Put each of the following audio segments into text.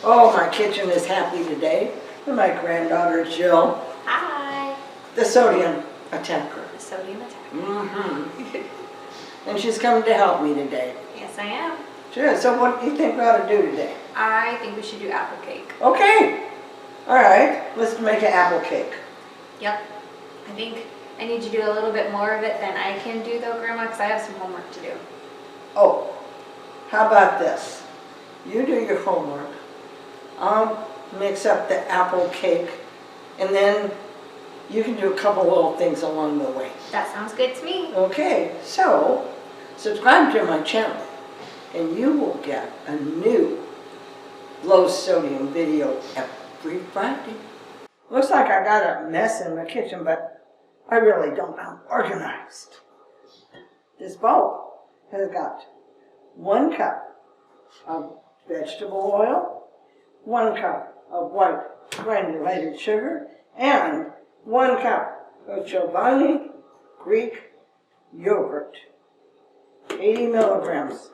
Oh, my kitchen is happy today with my granddaughter Jill, Hi. the sodium attacker. The sodium attack. And she's coming to help me today. Yes, I am. Sure, so what do you think we ought to do today? I think we should do apple cake. Okay. All right, let's make an apple cake. Yep. I think I need you to do a little bit more of it than I can do though, Grandma, because I have some homework to do. Oh, how about this? You do your homework. I'll mix up the apple cake, and then you can do a couple little things along the way. That sounds good to me. Okay, so subscribe to my channel, and you will get a new low sodium video every Friday. Looks like I got a mess in my kitchen, but I really don't. I'm organized. This bowl has got 1 cup of vegetable oil, 1 cup of white granulated sugar, and 1 cup of Chobani Greek yogurt. 80 milligrams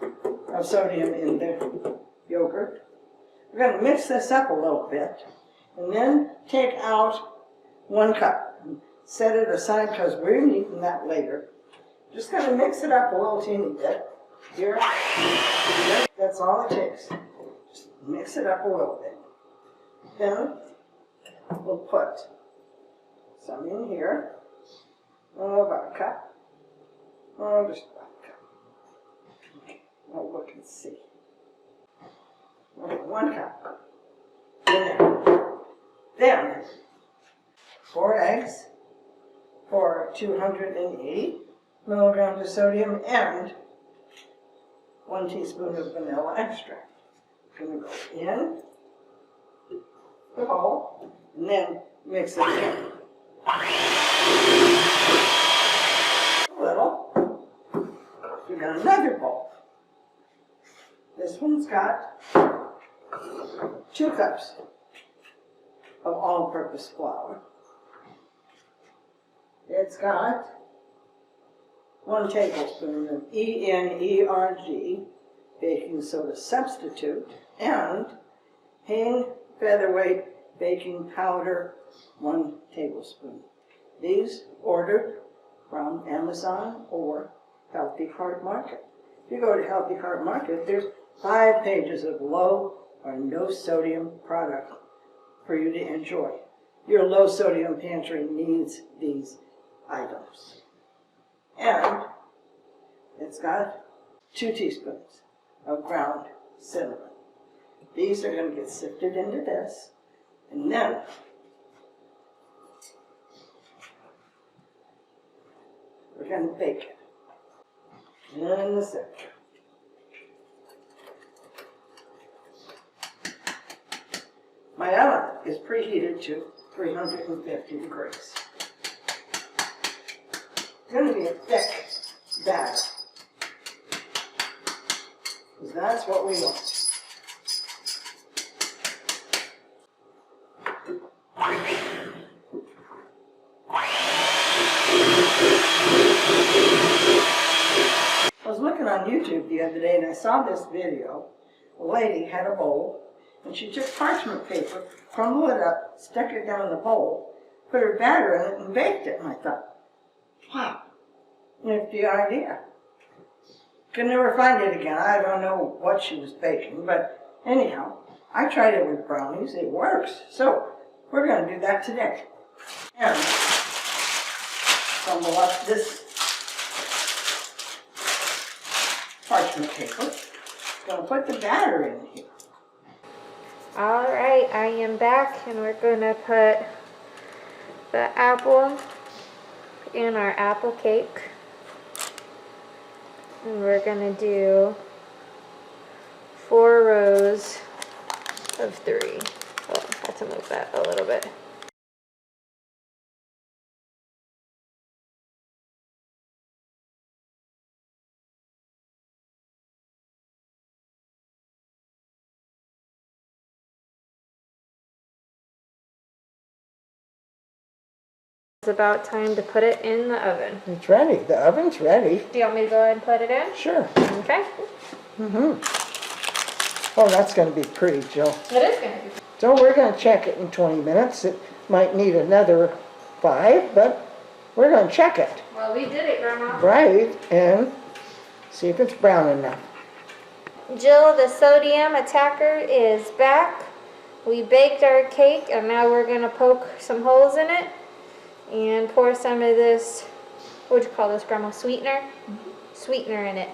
of sodium in the yogurt. We're going to mix this up a little bit and then take out 1 cup. Set it aside because we're needing that later. Just going to mix it up a little teeny bit. Here, that's all it takes. Just mix it up a little bit. Then we'll put some in here. Oh, about a cup. Oh, just about a cup. Okay, we'll look and see. Okay, 1 cup. In there. Then 4 eggs for 280 milligrams of sodium and 1 teaspoon of vanilla extract. Going to go in the bowl and then mix it in. A little. We got another bowl. This one's got 2 cups of all-purpose flour. It's got 1 tablespoon of ENERG baking soda substitute and Hain featherweight baking powder, 1 tablespoon. These ordered from Amazon or Healthy Heart Market. If you go to Healthy Heart Market, there's 5 pages of low or no sodium product for you to enjoy. Your low sodium pantry needs these items. And it's got 2 teaspoons of ground cinnamon. These are going to get sifted into this, and then we're going to bake it in the sifter. My oven is preheated to 350 degrees. It's going to be a thick batter, because that's what we want. I was looking on YouTube the other day and I saw this video. A lady had a bowl and she took parchment paper, crumbled it up, stuck it down in the bowl, put her batter in it and baked it. And I thought, wow, nifty idea. Could never find it again. I don't know what she was baking, but anyhow, I tried it with brownies. It works. So we're going to do that today. And crumble up this parchment paper. Going to put the batter in here. All right, I am back and we're going to put the apple in our apple cake. And we're going to do 4 rows of 3. Oh, I have to move that a little bit. It's about time to put it in the oven. It's ready. The oven's ready. Do you want me to go ahead and put it in? Sure. Okay. Oh, that's gonna be pretty, Jill. It is gonna be. So we're gonna check it in 20 minutes. It might need another 5, but we're gonna check it. Well, we did it, Grandma. Right, and see if it's brown enough. Jill, the sodium attacker, is back. We baked our cake, and now we're gonna poke some holes in it and pour some of this, what would you call this, Grandma? Sweetener? Sweetener in it.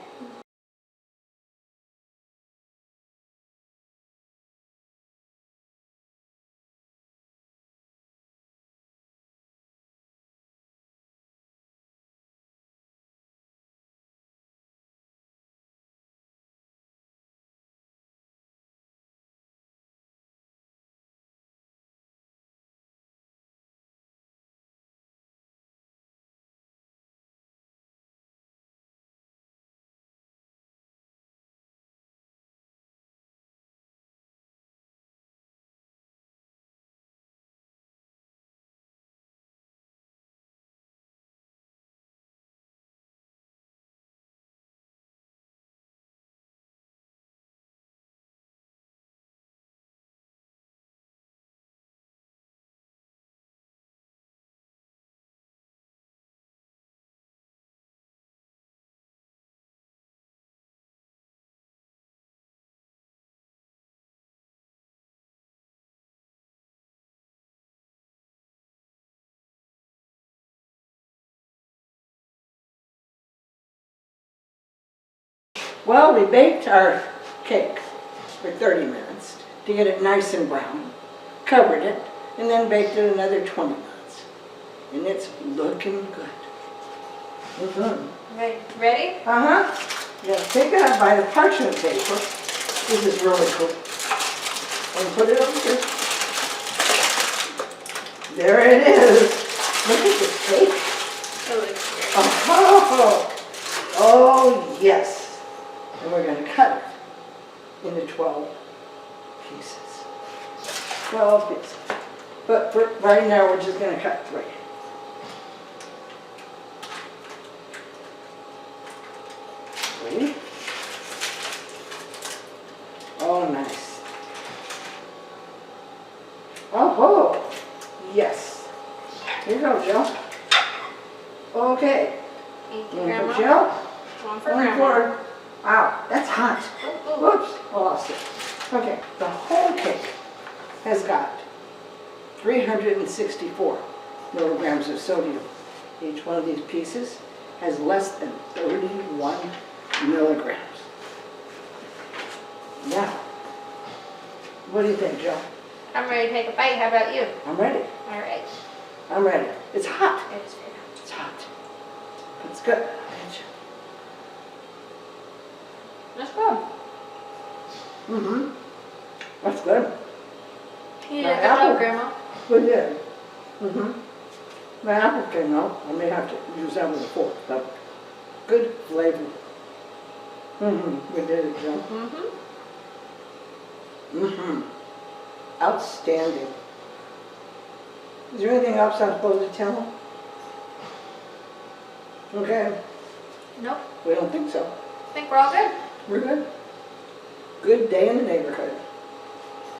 Well, we baked our cake for 30 minutes to get it nice and brown, covered it, and then baked it another 20 minutes. And it's looking good. Ready? Uh-huh. You gotta take it out by the parchment paper. This is really cool. And put it over here. There it is. Look at the cake. It looks great. Oh, oh yes. And we're going to cut it into 12 pieces. 12 pieces. But for right now, we're just going to cut 3. Three. Oh, nice. Oh, yes. Here you go, Jill. Okay. Thank you, One for Grandma. Jill. One for One Grandma. for... Wow, that's hot. Ooh, ooh. Whoops, I lost it. Okay, the whole cake has got 364 milligrams of sodium. Each one of these pieces has less than 31 milligrams. Now, what do you think, Joe? I'm ready to take a bite. How about you? I'm ready. All right. I'm ready. It's hot. It's good. It's hot. It's good. Let's go. Mm-hmm. That's good. You did My a good apple. job, Grandma. Good, yeah. Mm-hmm. My apple came out. I may have to use that with a fork, but good flavor. Mm-hmm. We did it, Joe. Mm-hmm. Mm-hmm. Outstanding. Is there anything else I'm supposed to tell them? Okay. Nope. We don't think so. I think we're all good. We're good. Good day in the neighborhood.